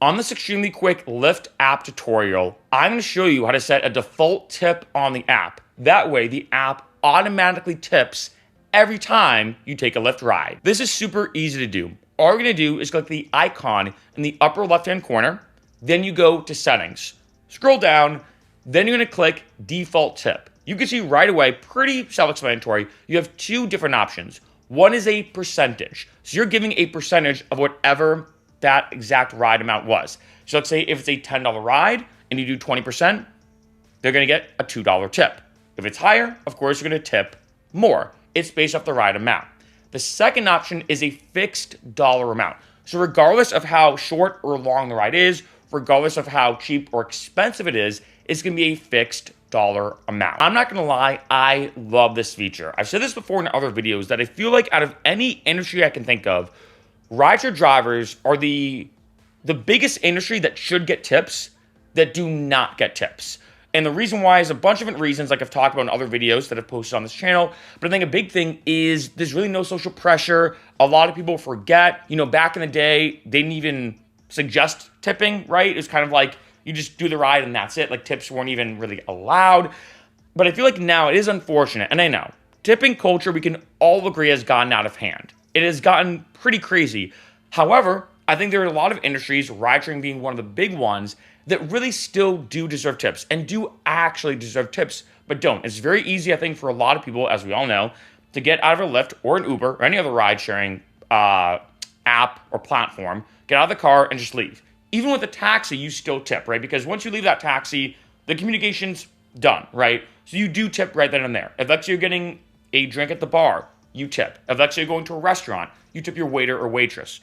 On this extremely quick Lyft app tutorial, I'm going to show you how to set a default tip on the app. That way, the app automatically tips every time you take a Lyft ride. This is super easy to do. All you're going to do is click the icon in the upper left-hand corner, then you go to settings. Scroll down, then you're going to click default tip. You can see right away, pretty self-explanatory, you have two different options. One is a percentage. So you're giving a percentage of whatever that exact ride amount was. So let's say if it's a $10 ride and you do 20%, they're going to get a $2 tip. If it's higher, of course, you're going to tip more. It's based off the ride amount. The second option is a fixed dollar amount. So regardless of how short or long the ride is, regardless of how cheap or expensive it is, it's going to be a fixed dollar amount. I'm not going to lie, I love this feature. I've said this before in other videos that I feel like out of any industry I can think of, rideshare drivers are the biggest industry that should get tips that do not get tips. And the reason why is a bunch of different reasons, like I've talked about in other videos that I've posted on this channel. But I think a big thing is there's really no social pressure. A lot of people forget, back in the day, they didn't even suggest tipping, right? It was kind of like you just do the ride and that's it. Like tips weren't even really allowed. But I feel like now it is unfortunate. And I know tipping culture, we can all agree, has gotten out of hand. It has gotten pretty crazy. However, I think there are a lot of industries, ridesharing being one of the big ones, that really still do deserve tips and do actually deserve tips, but don't. It's very easy, I think, for a lot of people, as we all know, to get out of a Lyft or an Uber or any other ride-sharing app or platform, get out of the car and just leave. Even with a taxi, you still tip, right? Because once you leave that taxi, the communication's done, right? So you do tip right then and there. If that's you're getting a drink at the bar, you tip. If that's you're going to a restaurant, you tip your waiter or waitress.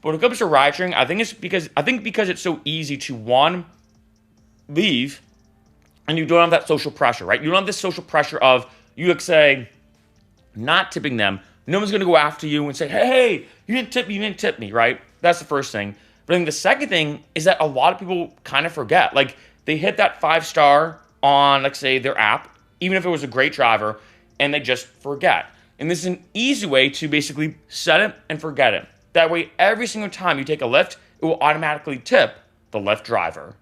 But when it comes to ride sharing, I think because it's so easy to one, leave, and you don't have that social pressure, right? You don't have this social pressure of you like say not tipping them. No one's gonna go after you and say, hey, you didn't tip me, right? That's the first thing. But I think the second thing is that a lot of people kind of forget. Like they hit that 5-star on, let's say, their app, even if it was a great driver, and they just forget. And this is an easy way to basically set it and forget it. That way, every single time you take a Lyft, it will automatically tip the Lyft driver.